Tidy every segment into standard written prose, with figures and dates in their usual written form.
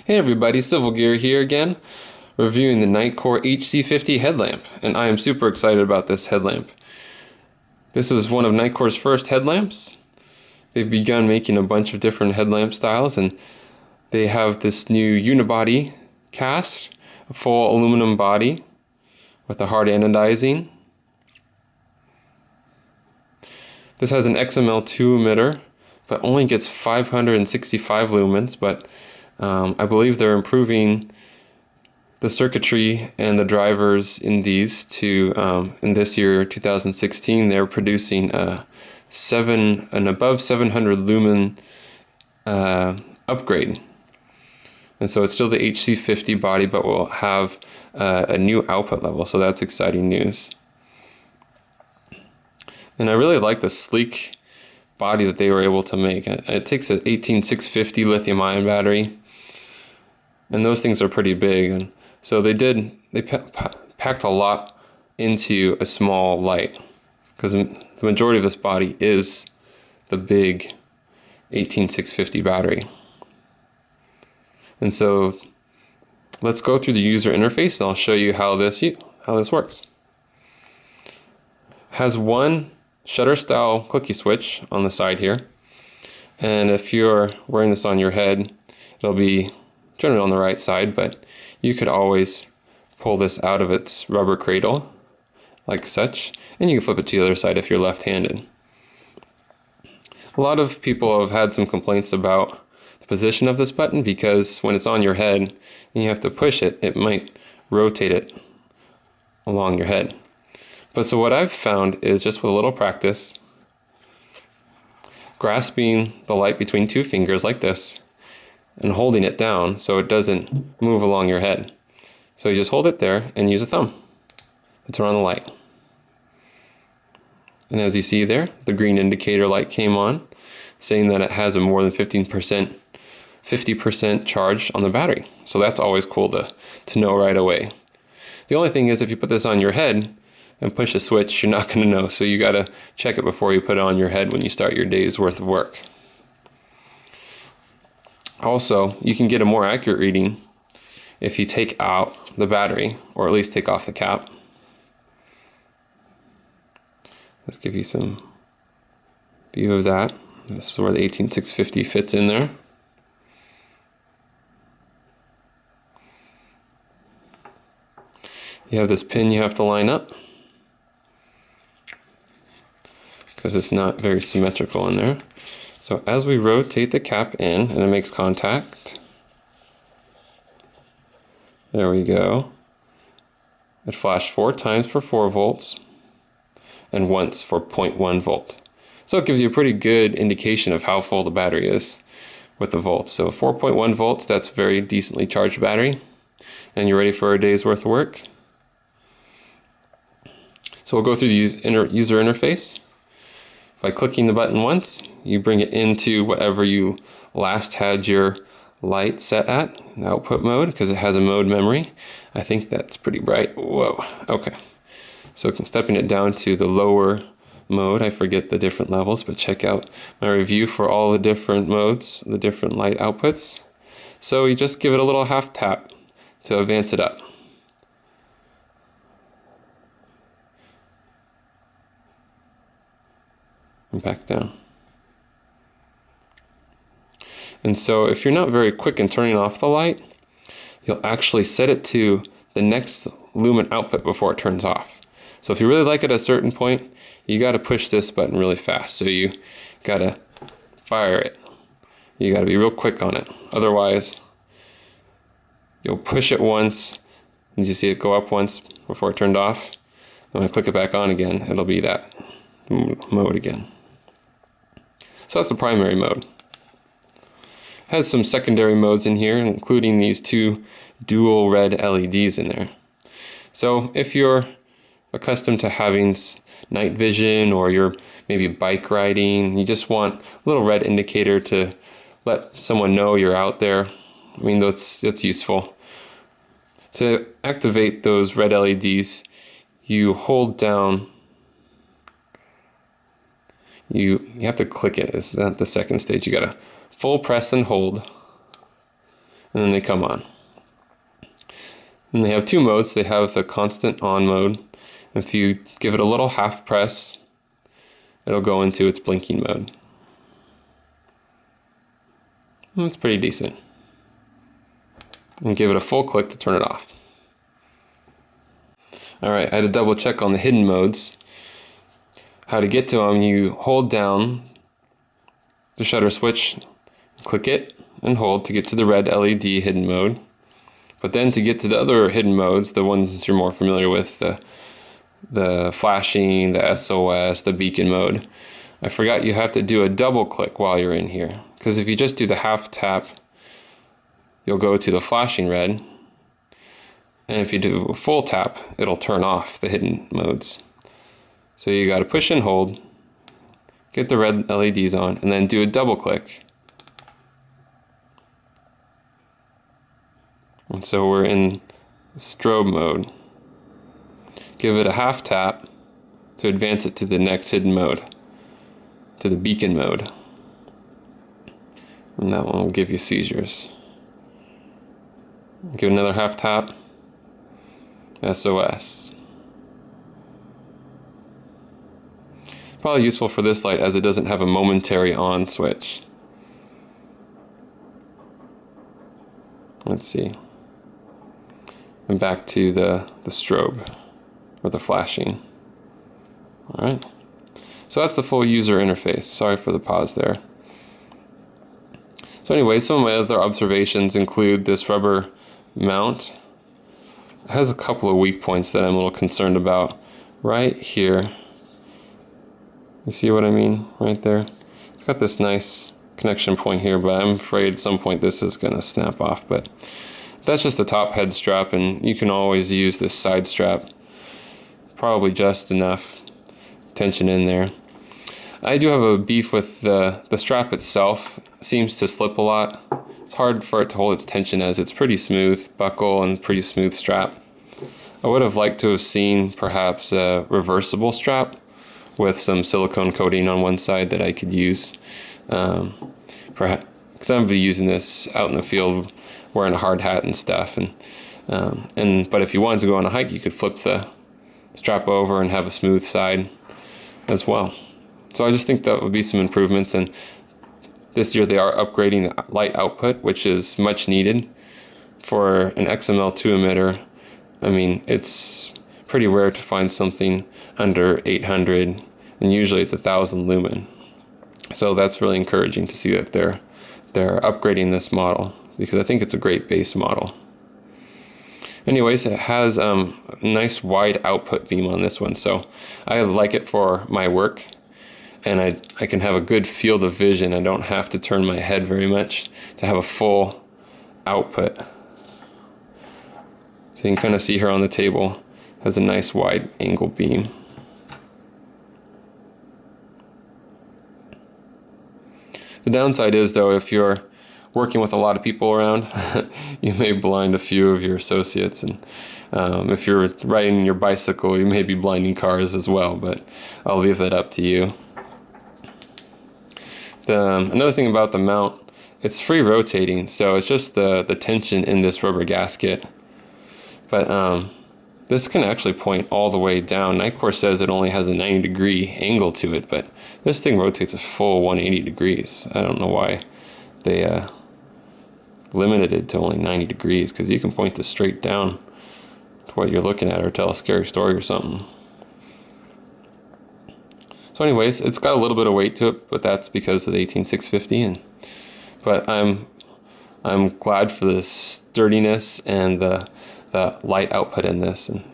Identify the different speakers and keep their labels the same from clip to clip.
Speaker 1: Hey everybody, CivilGear here again, reviewing the Nitecore HC50 headlamp, and I am super excited about this headlamp. This is one of Nitecore's first headlamps. They've begun making a bunch of different headlamp styles, and they have this new unibody cast, a full aluminum body with a hard anodizing. This has an XML2 emitter, but only gets 565 lumens, but I believe they're improving the circuitry and the drivers in these to, in this year, 2016, they're producing an above 700 lumen upgrade. And so it's still the HC50 body, but will have a new output level, so that's exciting news. And I really like the sleek body that they were able to make. It takes an 18650 lithium ion battery, and those things are pretty big, and so they packed a lot into a small light, because the majority of this body is the big 18650 battery. And so let's go through the user interface, and I'll show you how this works. It has one shutter style clicky switch on the side here, and if you're wearing this on your head, it'll be generally on the right side, but you could always pull this out of its rubber cradle like such, and you can flip it to the other side if you're left-handed. A lot of people have had some complaints about the position of this button, because when it's on your head and you have to push it, it might rotate it along your head. But so what I've found is, just with a little practice, grasping the light between two fingers like this and holding it down so it doesn't move along your head. So you just hold it there and use a thumb to turn on the light. And as you see there, the green indicator light came on, saying that it has a more than 50% charge on the battery. So that's always cool to know right away. The only thing is, if you put this on your head and push a switch, you're not going to know. So you got to check it before you put it on your head when you start your day's worth of work. Also, you can get a more accurate reading if you take out the battery, or at least take off the cap. Let's give you some view of that. This is where the 18650 fits in there. You have this pin you have to line up, because it's not very symmetrical in there. So as we rotate the cap in and it makes contact, there we go. It flashed 4 times for 4 volts and once for 0.1 volt. So it gives you a pretty good indication of how full the battery is with the volts. So 4.1 volts, that's a very decently charged battery, and you're ready for a day's worth of work. So we'll go through the user interface. By clicking the button once, you bring it into whatever you last had your light set at, in output mode, because it has a mode memory. I think that's pretty bright. Whoa, okay. So stepping it down to the lower mode, I forget the different levels, but check out my review for all the different modes, the different light outputs. So you just give it a little half tap to advance it up. And back down. And so if you're not very quick in turning off the light, you'll actually set it to the next lumen output before it turns off. So if you really like it at a certain point, you got to push this button really fast. So you got to fire it. You got to be real quick on it. Otherwise, you'll push it once, and you see it go up once before it turned off. When I click it back on again, it'll be that mode again. So that's the primary mode. It has some secondary modes in here, including these 2 dual red LEDs in there. So if you're accustomed to having night vision, or you're maybe bike riding, you just want a little red indicator to let someone know you're out there, I mean, that's useful. To activate those red LEDs, you hold down, you have to click it at the second stage. You gotta full press and hold, and then they come on. And they have two modes. They have the constant on mode. If you give it a little half press, it'll go into its blinking mode. And it's pretty decent. And give it a full click to turn it off. Alright, I had to double check on the hidden modes. How to get to them, you hold down the shutter switch, click it, and hold to get to the red LED hidden mode. But then to get to the other hidden modes, the ones you're more familiar with, the flashing, the SOS, the beacon mode, I forgot you have to do a double click while you're in here. Because if you just do the half tap, you'll go to the flashing red. And if you do a full tap, it'll turn off the hidden modes. So you got to push and hold, get the red LEDs on, and then do a double click. And so we're in strobe mode. Give it a half tap to advance it to the next hidden mode, to the beacon mode. And that one will give you seizures. Give another half tap, SOS. It's probably useful for this light as it doesn't have a momentary on switch. Let's see. And back to the strobe, or the flashing. Alright. So that's the full user interface. Sorry for the pause there. So anyway, some of my other observations include this rubber mount. It has a couple of weak points that I'm a little concerned about. Right here. You see what I mean? Right there. It's got this nice connection point here, but I'm afraid at some point this is going to snap off. But that's just the top head strap, and you can always use this side strap. Probably just enough tension in there. I do have a beef with the strap itself. It seems to slip a lot. It's hard for it to hold its tension as it's pretty smooth buckle and pretty smooth strap. I would have liked to have seen perhaps a reversible strap with some silicone coating on one side that I could use. Perhaps, because I'm going to be using this out in the field wearing a hard hat and stuff. But if you wanted to go on a hike, you could flip the strap over and have a smooth side as well. So I just think that would be some improvements, and this year they are upgrading the light output, which is much needed for an XML2 emitter. I mean, it's pretty rare to find something under 800, and usually it's 1,000 lumen. So that's really encouraging to see that they're upgrading this model, because I think it's a great base model. Anyways, it has a nice wide output beam on this one, so I like it for my work, and I can have a good field of vision. I don't have to turn my head very much to have a full output. So you can kind of see here on the table, it has a nice wide angle beam. The downside is, though, if you're working with a lot of people around, you may blind a few of your associates, and if you're riding your bicycle, you may be blinding cars as well, but I'll leave that up to you. Another thing about the mount, it's free rotating, so it's just the tension in this rubber gasket. But this can actually point all the way down. Nitecore says it only has a 90-degree angle to it, but this thing rotates a full 180 degrees. I don't know why they limited it to only 90 degrees, because you can point this straight down to what you're looking at or tell a scary story or something. So anyways, it's got a little bit of weight to it, but that's because of the 18650. But I'm glad for the sturdiness and the light output in this, and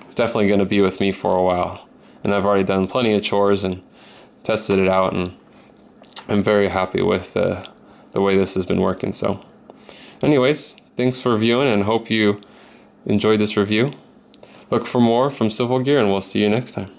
Speaker 1: it's definitely going to be with me for a while. And I've already done plenty of chores and tested it out, and I'm very happy with the way this has been working. So anyways, thanks for viewing, and hope you enjoyed this review. Look for more from CivilGear, and we'll see you next time.